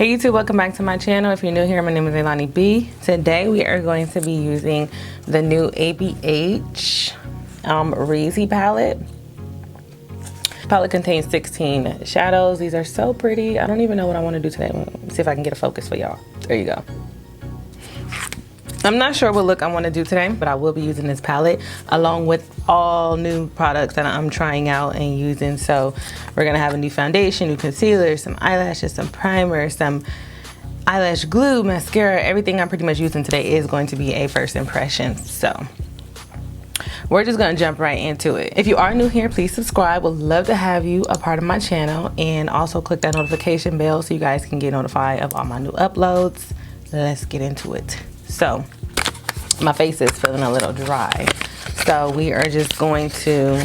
Hey YouTube, welcome back to my channel. If you're new here, my name is Leilani B. Today we are going to be using the new AMREZY Amrezy palette. The palette contains 16 shadows. These are so pretty. I don't even know what I want to do today. Let's see if I can get a focus for y'all. There you go. I'm not sure what look I want to do today, but I will be using this palette along with all new products that I'm trying out and using. So we're going to have a new foundation, new concealer, some eyelashes, some primer, some eyelash glue, mascara. Everything I'm pretty much using today is going to be a first impression. So we're just going to jump right into it. If you are new here, please subscribe. Would love to have you a part of my channel, and also click that notification bell so you guys can get notified of all my new uploads. Let's get into it. So my face is feeling a little dry, so we are just going to,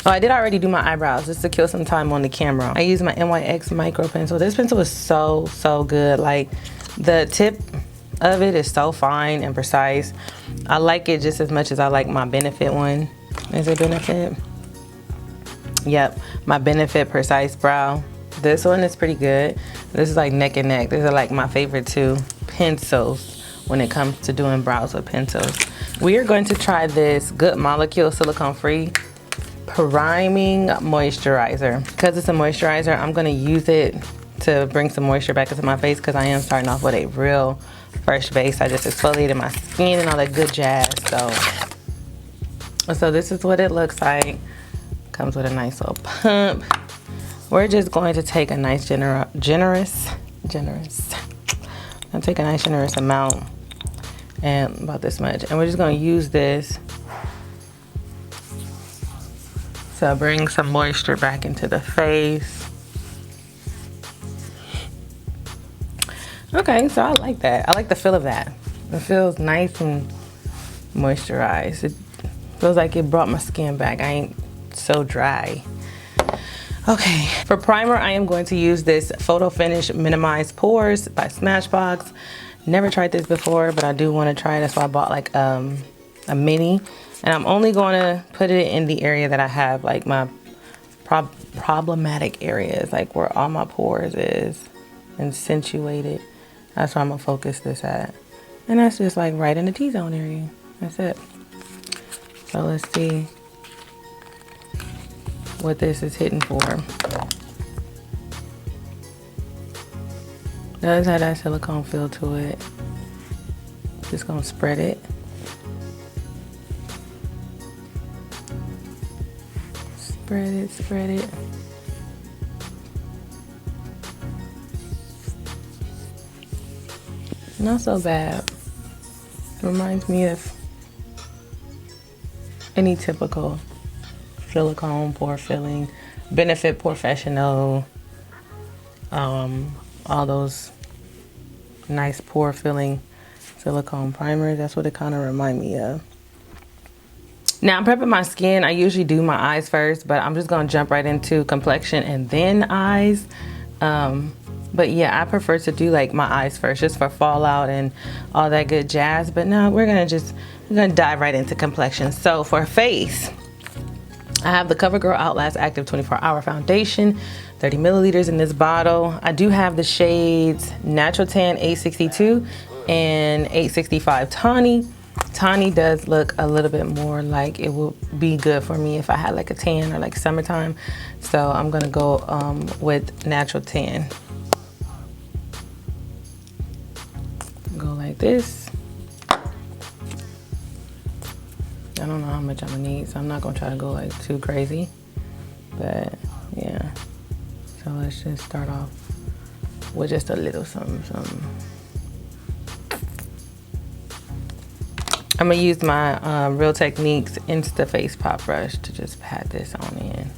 oh, I did already do my eyebrows just to kill some time on the camera. I use my NYX micro pencil. This pencil is so good. Like, the tip of it is so fine and precise. I like it just as much as I like my Benefit one. Is it Benefit? Yep, my Benefit Precise Brow. This one is pretty good. This is like neck and neck. These are like my favorite two pencils when it comes to doing brows with pencils. We are going to try this Good Molecule silicone free priming moisturizer. Because it's a moisturizer, I'm going to use it to bring some moisture back into my face, because I am starting off with a real fresh base. I just exfoliated my skin and all that good jazz. So this is what it looks like. Comes with a nice little pump. We're just going to take a nice generous amount, and about this much, and we're just going to use this to bring some moisture back into the face. Okay, so I like that. I like the feel of that. It feels nice and moisturized. It feels like it brought my skin back. I ain't so dry. Okay, for primer, I am going to use this Photo Finish Minimize Pores by Smashbox. Never tried this before, but I do want to try it. That's why I bought like a mini. And I'm only going to put it in the area that I have like my problematic areas, like where all my pores is accentuated. That's where I'm going to focus this at. And that's just like right in the T-zone area. That's it. So let's see what this is hitting for. Does have that silicone feel to it. Just gonna spread it. Spread it, spread it. Not so bad. Reminds me of any typical silicone pore filling, Benefit Professional, all those nice pore filling silicone primers. That's what it kind of remind me of. Now I'm prepping my skin. I usually do my eyes first, but I'm just gonna jump right into complexion and then eyes. But yeah, I prefer to do like my eyes first, just for fallout and all that good jazz. But no, we're gonna dive right into complexion. So for face, I have the CoverGirl Outlast Active 24-Hour Foundation, 30 milliliters in this bottle. I do have the shades Natural Tan 862 and 865 Tawny. Tawny does look a little bit more like it will be good for me if I had like a tan or like summertime. So I'm gonna go with Natural Tan. Go like this. I don't know how much I'm gonna need, so I'm not gonna try to go like too crazy, but yeah. So let's just start off with just a little something. I'm gonna use my Real Techniques Insta Face Pop Brush to just pat this on in.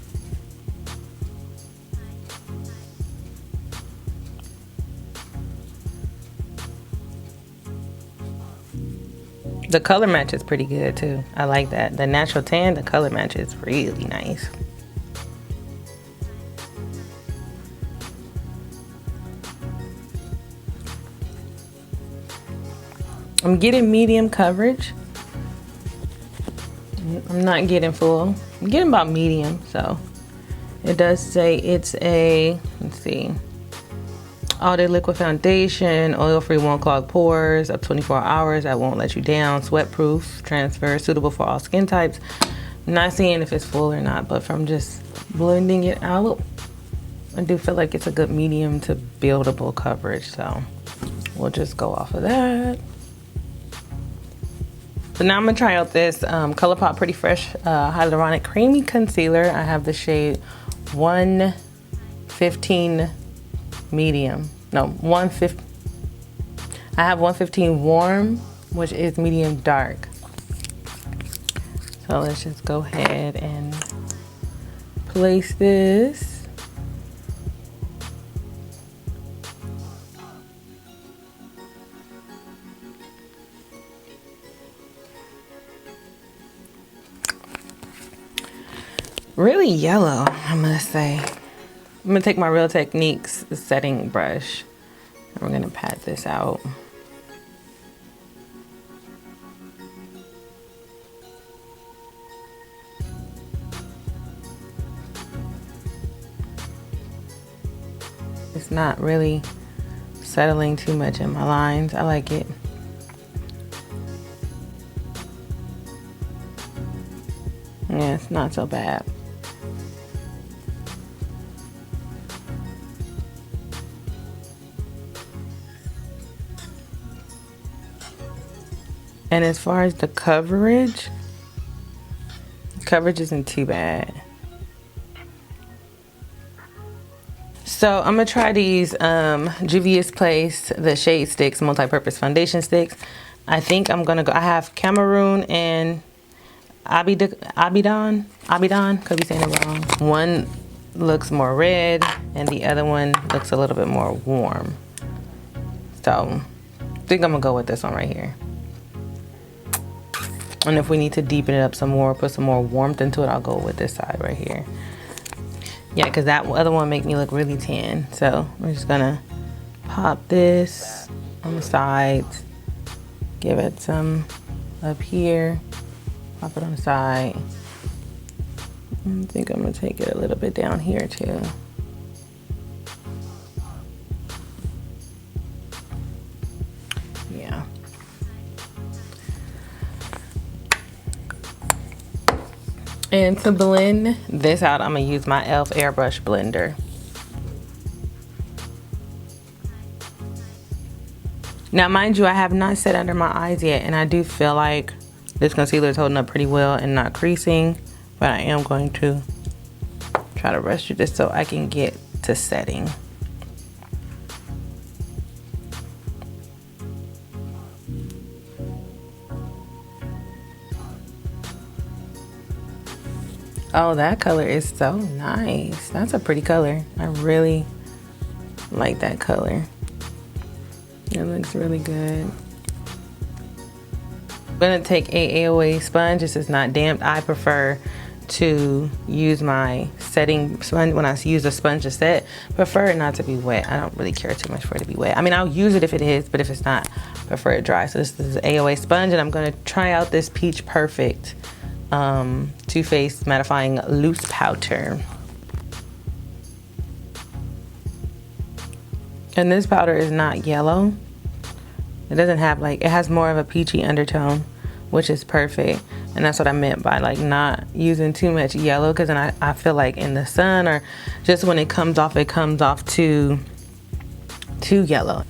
The color match is pretty good too. I like that. The Natural Tan, the color match is really nice. I'm getting medium coverage. I'm not getting full. I'm getting about medium, so It does say it's a, let's see, all day liquid foundation, oil free, won't clog pores, up 24 hours, that won't let you down, sweat proof, transfer, suitable for all skin types. I'm not seeing if it's full or not, but from just blending it out, I do feel like it's a good medium to buildable coverage, so we'll just go off of that. So now I'm gonna try out this ColourPop Pretty Fresh Hyaluronic Creamy Concealer. I have the shade 115 medium. No, 115. I have 115 warm, which is medium dark. So let's just go ahead and place this. Really yellow, I'm gonna say. I'm gonna take my Real Techniques setting brush and we're gonna pat this out. It's not really settling too much in my lines. I like it. Yeah, it's not so bad. And as far as the coverage isn't too bad. So I'm gonna try these Juvia's Place, the shade sticks, multi-purpose foundation sticks. I think I'm gonna go, I have Cameroon and Abidon, could be saying it wrong. One looks more red and the other one looks a little bit more warm. So I think I'm gonna go with this one right here. And if we need to deepen it up some more, put some more warmth into it, I'll go with this side right here. Yeah, because that other one make me look really tan. So we're just gonna pop this on the sides, give it some up here, pop it on the side. I think I'm gonna take it a little bit down here too. Yeah. And to blend this out, I'm gonna use my e.l.f. airbrush blender. Now, mind you, I have not set under my eyes yet, and I do feel like this concealer is holding up pretty well and not creasing, but I am going to try to rush through this so I can get to setting. Oh, that color is so nice. That's a pretty color. I really like that color. It looks really good. I'm gonna take a AOA sponge. This is not damp. I prefer to use my setting sponge when I use a sponge to set. Prefer it not to be wet. I don't really care too much for it to be wet. I mean, I'll use it if it is, but if it's not, prefer it dry. So this is AOA sponge, and I'm gonna try out this Peach Perfect Too Faced mattifying loose powder. And this powder is not yellow. It doesn't have like, it has more of a peachy undertone, which is perfect. And that's what I meant by like not using too much yellow, because then I feel like in the sun or just when it comes off too yellow.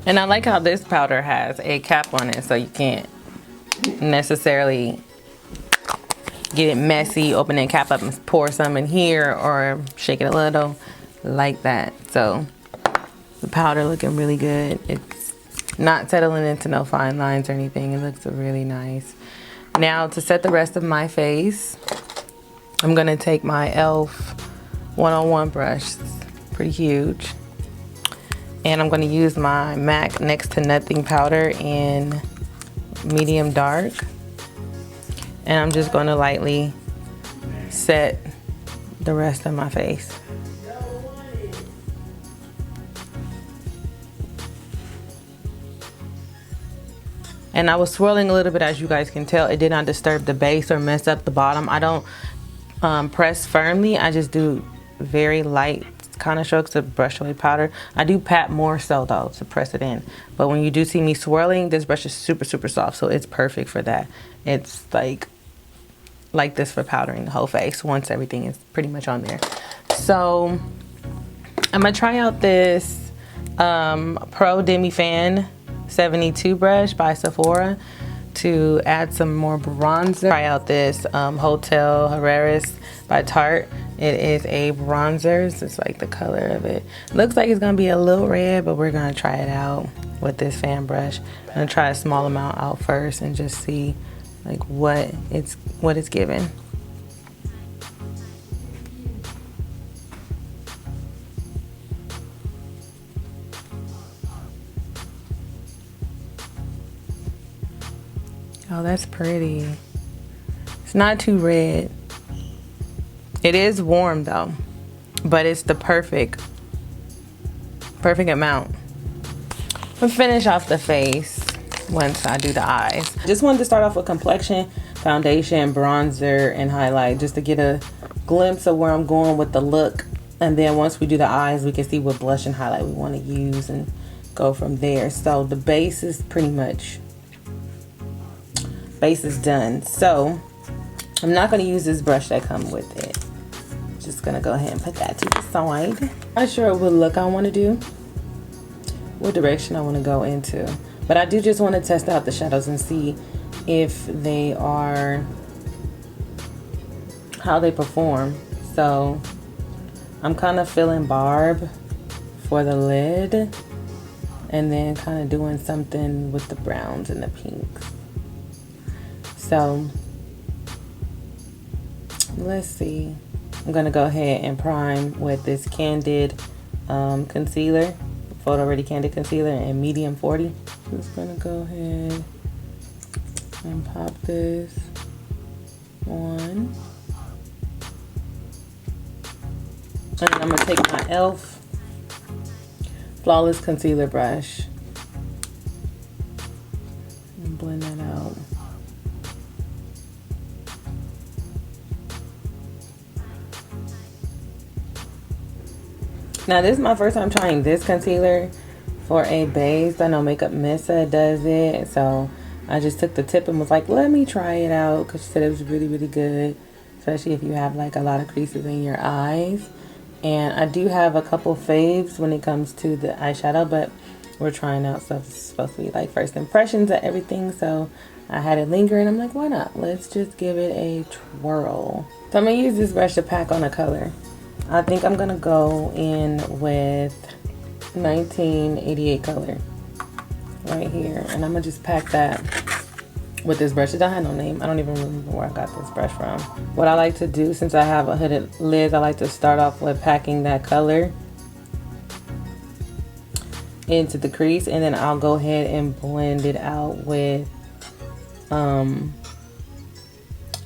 And I like how this powder has a cap on it, so you can't necessarily get it messy, open that cap up and pour some in here or shake it a little like that. So the powder looking really good. It's not settling into no fine lines or anything. It looks really nice. Now to set the rest of my face, I'm gonna take my e.l.f. 101 brush. It's pretty huge. And I'm going to use my MAC Next to Nothing powder in medium dark. And I'm just going to lightly set the rest of my face. And I was swirling a little bit, as you guys can tell. It did not disturb the base or mess up the bottom. I don't press firmly. I just do very light kind of strokes to brush away powder. I do pat more so though to press it in. But when you do see me swirling, this brush is super, super soft. So it's perfect for that. It's like this for powdering the whole face once everything is pretty much on there. So I'm gonna try out this Pro Demi Fan 72 brush by Sephora to add some more bronzer. Try out this Hotel Herreras by Tarte. It is a bronzer. It's like the color of it. Looks like it's gonna be a little red, but we're gonna try it out with this fan brush. I'm gonna try a small amount out first and just see like what it's giving. Oh, that's pretty. It's not too red. It is warm though, but it's the perfect amount. We'll finish off the face once I do the eyes. Just wanted to start off with complexion, foundation, bronzer, and highlight, just to get a glimpse of where I'm going with the look. And then once we do the eyes, we can see what blush and highlight we want to use and go from there. So the base is done. So I'm not going to use this brush that comes with it. Just going to go ahead and put that to the side. Not sure what look I want to do, what direction I want to go into. But I do just want to test out the shadows and see if they are, how they perform. So I'm kind of feeling Barb for the lid, and then kind of doing something with the browns and the pinks. So let's see. I'm gonna go ahead and prime with this Candid concealer, Photo Ready Candid Concealer in medium 40. Just gonna go ahead and pop this on. And I'm gonna take my e.l.f. Flawless Concealer brush and blend that out. Now this is my first time trying this concealer for a base. I know Makeup Missa does it, so I just took the tip and was like, let me try it out, because she said it was really, really good, especially if you have like a lot of creases in your eyes. And I do have a couple faves when it comes to the eyeshadow, but we're trying out stuff that's supposed to be like first impressions of everything, so I had it linger and I'm like, why not? Let's just give it a twirl. So I'm gonna use this brush to pack on a color. I think I'm gonna go in with 1988 color right here, and I'm gonna just pack that with this brush. It don't have no name. I don't even remember where I got this brush from. What I like to do, since I have a hooded lid, I like to start off with packing that color into the crease, and then I'll go ahead and blend it out with a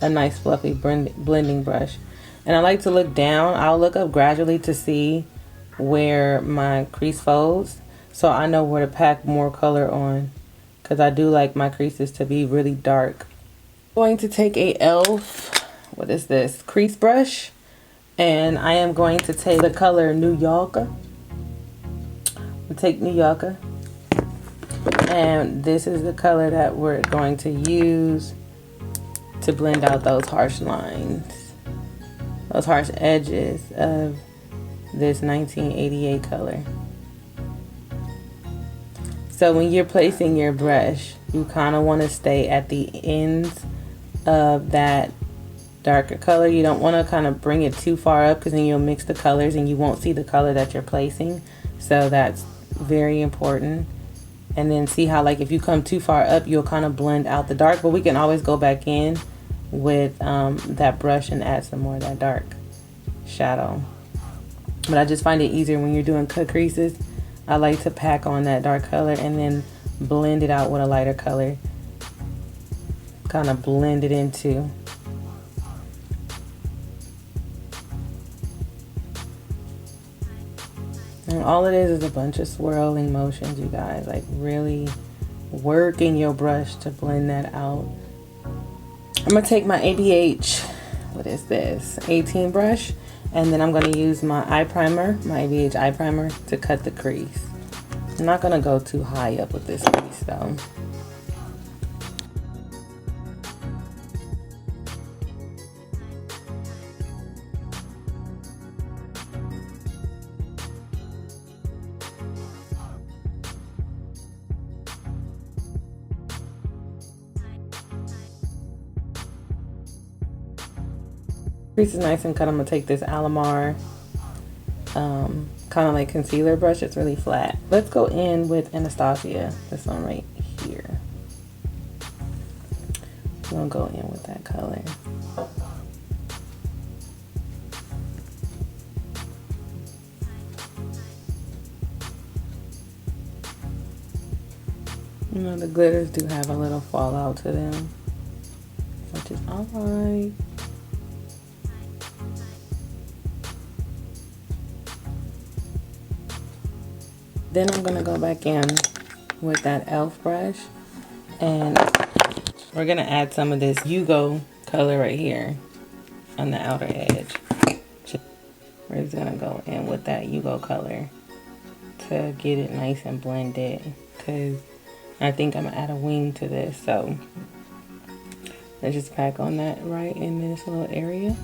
nice fluffy blending brush. And I like to look down. I'll look up gradually to see where my crease folds, so I know where to pack more color on, because I do like my creases to be really dark. I'm going to take a e.l.f. what is this, crease brush, and I am going to take the color New Yorker. I'll take New Yorker, and this is the color that we're going to use to blend out those harsh lines, those harsh edges of this 1988 color. So when you're placing your brush, you kind of want to stay at the ends of that darker color. You don't want to kind of bring it too far up, because then you'll mix the colors and you won't see the color that you're placing. So that's very important. And then see how, like, if you come too far up, you'll kind of blend out the dark, but we can always go back in with that brush and add some more of that dark shadow. But I just find it easier when you're doing cut creases. I like to pack on that dark color and then blend it out with a lighter color. Kind of blend it into. And all it is a bunch of swirling motions, you guys. Like really working your brush to blend that out. I'm gonna take my ABH, what is this, 18 brush, and then I'm gonna use my eye primer, my ABH eye primer, to cut the crease. I'm not gonna go too high up with this crease though. Crease is nice and cut. I'm gonna take this Alamar kind of like concealer brush. It's really flat. Let's go in with Anastasia, this one right here. I'm gonna go in with that color. You know, the glitters do have a little fallout to them, which is alright. Then I'm gonna go back in with that e.l.f. brush, and we're gonna add some of this Yugo color right here on the outer edge. We're just gonna go in with that Yugo color to get it nice and blended, because I think I'm gonna add a wing to this. So let's just pack on that right in this little area.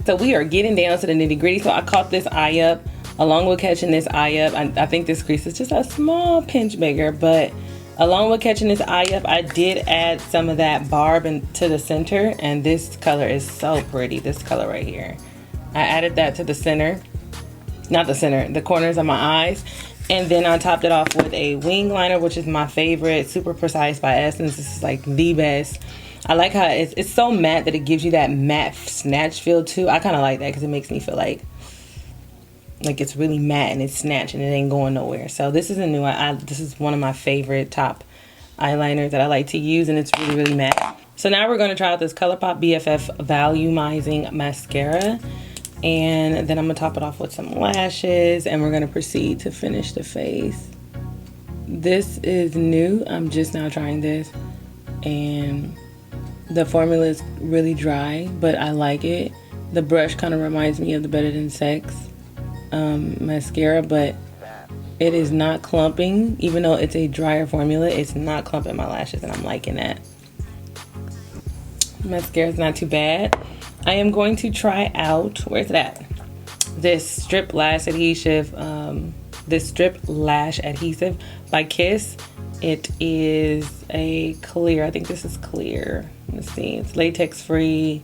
So we are getting down to the nitty gritty. So I caught this eye up. Along with catching this eye up, I think this crease is just a small pinch bigger, but along with catching this eye up, I did add some of that barb into the center, and this color is so pretty, this color right here. I added that to the center, not the center, the corners of my eyes, and then I topped it off with a wing liner, which is my favorite, Super Precise by Essence. This is like the best. I like how it's so matte that it gives you that matte snatch feel too. I kind of like that because it makes me feel like it's really matte and it's snatched and it ain't going nowhere. So this is a new this is one of my favorite top eyeliners that I like to use, and it's really, really matte. So now we're going to try out this ColourPop BFF Volumizing Mascara, and then I'm going to top it off with some lashes, and we're going to proceed to finish the face. This is new. I'm just now trying this, and the formula is really dry, but I like it. The brush kind of reminds me of the Better Than Sex mascara, but it is not clumping. Even though it's a drier formula, it's not clumping my lashes, and I'm liking that. Mascara is not too bad. I am going to try out, where's that? This strip lash adhesive, by Kiss. It is a clear, I think this is clear. Let's see, it's latex free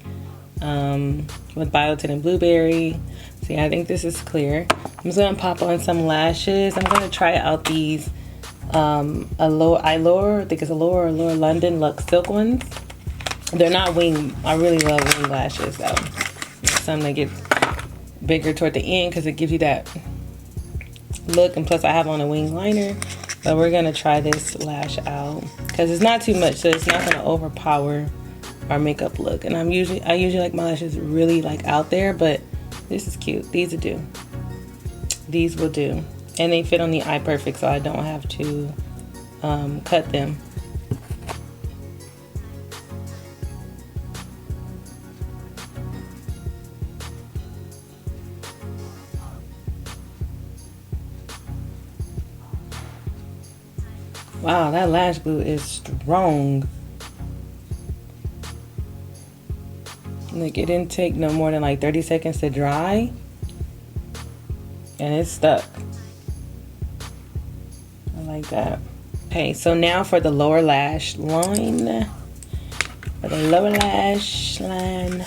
with biotin and blueberry. See, I think this is clear. I'm just gonna pop on some lashes. I'm gonna try out these Allure, I think it's Allure London Luxe Silk ones. They're not wing, I really love wing lashes though. Some that get bigger toward the end because it gives you that look, and plus I have on a wing liner. But we're gonna try this lash out because it's not too much, so it's not gonna overpower our makeup look. And I usually like my lashes really like out there, but this is cute. These will do. These will do, and they fit on the eye perfect, so I don't have to cut them. Wow, that lash glue is strong. Like, it didn't take no more than like 30 seconds to dry, and it's stuck. I like that. Okay, so now for the lower lash line. For the lower lash line,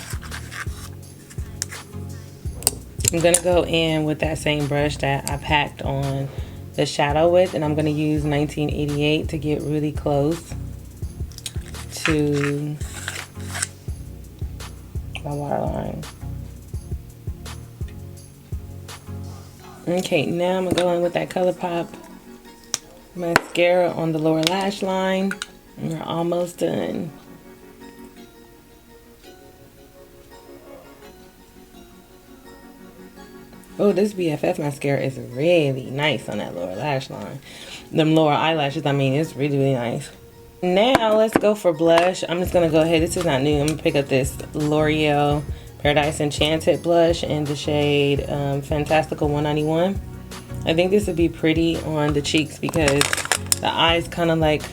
I'm gonna go in with that same brush that I packed on the shadow with, and I'm gonna use 1988 to get really close to my waterline. Okay, now I'm gonna go in with that ColourPop mascara on the lower lash line, and we're almost done. Oh, this BFF mascara is really nice on that lower lash line. Them lower eyelashes, I mean, it's really, really nice. Now, let's go for blush. I'm just going to go ahead. This is not new. I'm going to pick up this L'Oreal Paradise Enchanted blush in the shade Fantastical 191. I think this would be pretty on the cheeks because the eyes kind of like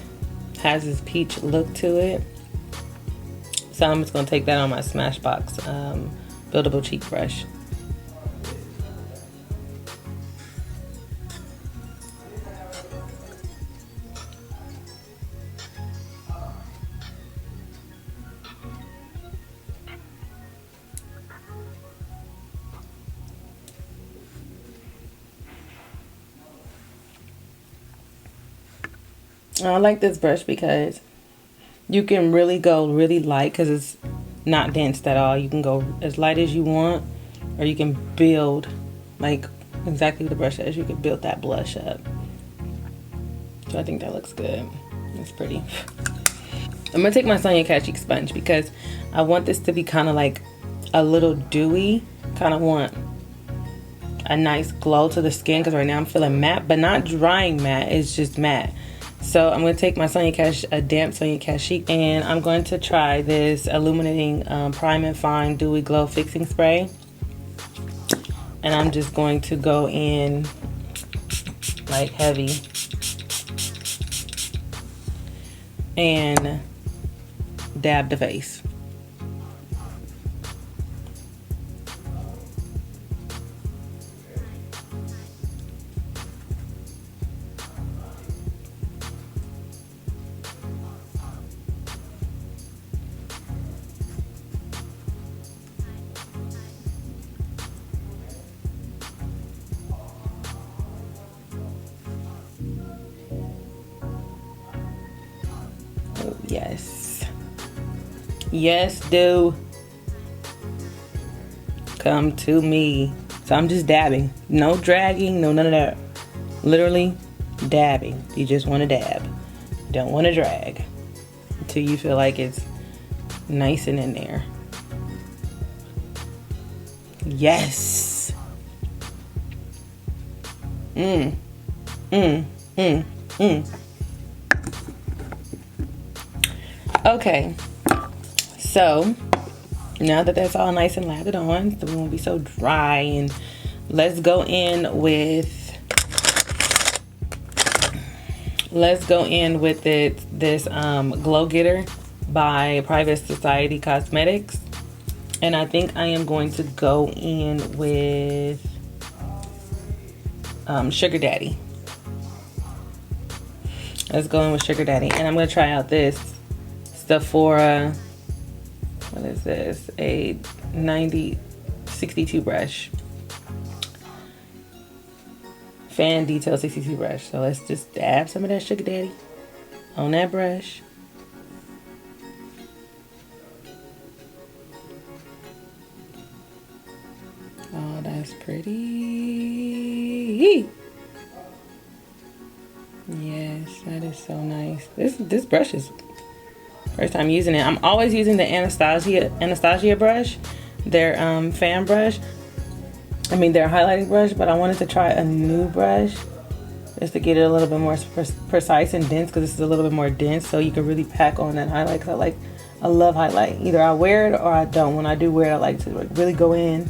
has this peach look to it. So I'm just going to take that on my Smashbox buildable cheek brush. I like this brush because you can really go really light because it's not dense at all. You can go as light as you want, or you can build, like exactly the brush says, you can build that blush up. So I think that looks good. It's pretty. I'm gonna take my Sonia Cat Cheek sponge because I want this to be kind of like a little dewy. Kind of want a nice glow to the skin because right now I'm feeling matte, but not drying matte. It's just matte. So I'm going to take my a damp Sonia Cat Cheek, and I'm going to try this Illuminating Prime and Fine Dewy Glow Fixing Spray. And I'm just going to go in like heavy and dab the face. Yes. Yes, do. Come to me. So I'm just dabbing. No dragging, no none of that. Literally dabbing. You just want to dab. Don't want to drag. Until you feel like it's nice and in there. Yes. Okay, so now that that's all nice and lathered on, so we won't be so dry, and let's go in with this Glow Getter by Private Society Cosmetics, and I think I am going to go in with Sugar Daddy. Let's go in with Sugar Daddy, and I'm gonna try out this Sephora, what is this, a 62 brush, fan detail 62 brush. So let's just dab some of that Sugar Daddy on that brush. Oh, that's pretty. Yes, that is so nice. This brush is first time using it. I'm always using the Anastasia brush, their fan brush. I mean their highlighting brush, but I wanted to try a new brush just to get it a little bit more precise and dense, because this is a little bit more dense, so you can really pack on that highlight. Because I love highlight. Either I wear it or I don't. When I do wear it, I like to really go in,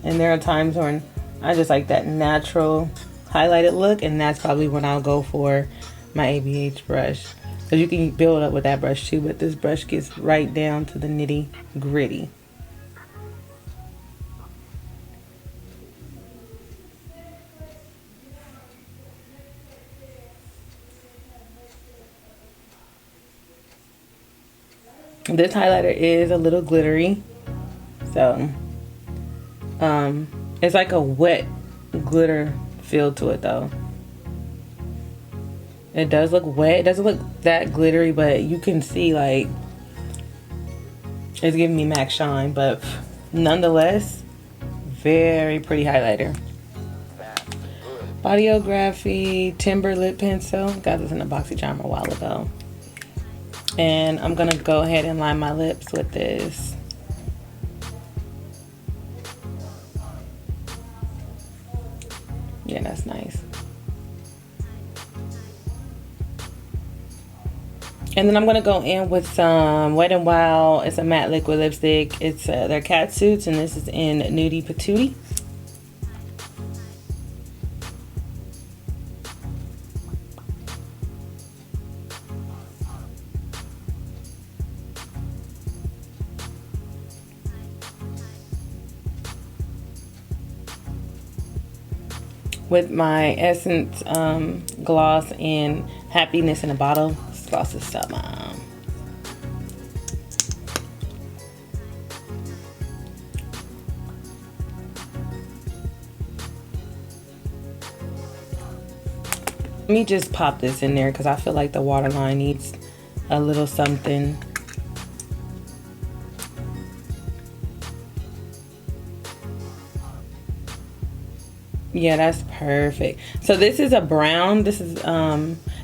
and there are times when I just like that natural highlighted look, and that's probably when I'll go for my ABH brush. Because you can build up with that brush too, but this brush gets right down to the nitty gritty. This highlighter is a little glittery, so it's like a wet glitter feel to it though. It does look wet. It doesn't look that glittery, but you can see like it's giving me MAC shine, but nonetheless, very pretty highlighter. Bodyography Timber Lip Pencil. Got this in a BoxyCharm a while ago. And I'm gonna go ahead and line my lips with this. Yeah, that's nice. And then I'm gonna go in with some Wet n Wild. It's a matte liquid lipstick. It's their cat suits, and this is in Nudie Patootie. With my Essence gloss in Happiness in a Bottle. This gloss is so bomb. Let me just pop this in there because I feel like the waterline needs a little something. Yeah, that's perfect. So this is a brown. This is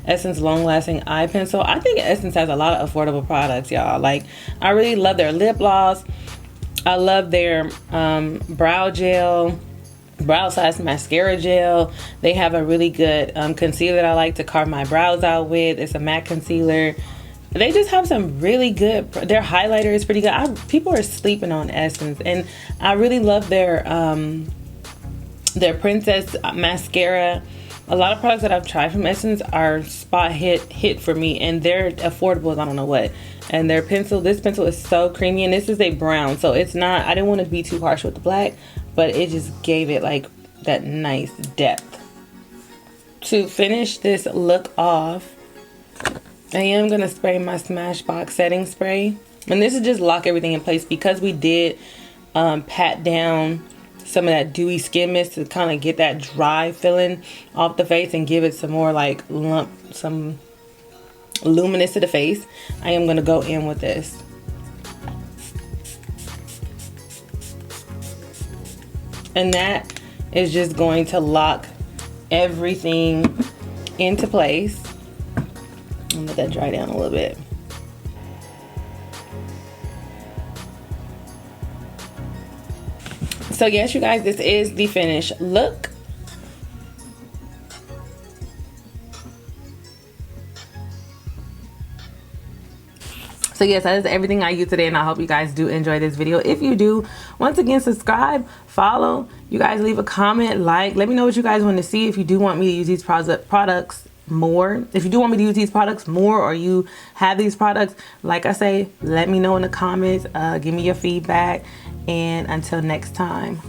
Essence Long Lasting Eye Pencil. I think Essence has a lot of affordable products, y'all. Like, I really love their lip gloss. I love their brow gel, brow size mascara gel. They have a really good concealer that I like to carve my brows out with. It's a matte concealer. They just have some really good, their highlighter is pretty good. People are sleeping on Essence, and I really love their Princess mascara. A lot of products that I've tried from Essence are spot hit for me, and they're affordable as I don't know what. And their pencil, this pencil is so creamy, and this is a brown, so it's not, I didn't want to be too harsh with the black, but it just gave it like that nice depth. To finish this look off, I am gonna spray my Smashbox setting spray, and this is just lock everything in place because we did pat down some of that dewy skin mist to kind of get that dry feeling off the face and give it some more like some luminous to the face. I am going to go in with this. And that is just going to lock everything into place. I'm gonna let that dry down a little bit. So yes, you guys, this is the finished look. So yes, that is everything I used today, and I hope you guys do enjoy this video. If you do, once again, subscribe, follow. You guys leave a comment, like. Let me know what you guys want to see. If you do want me to use these products more, if you do want me to use these products more, or you have these products, like I say, let me know in the comments. Give me your feedback, and until next time.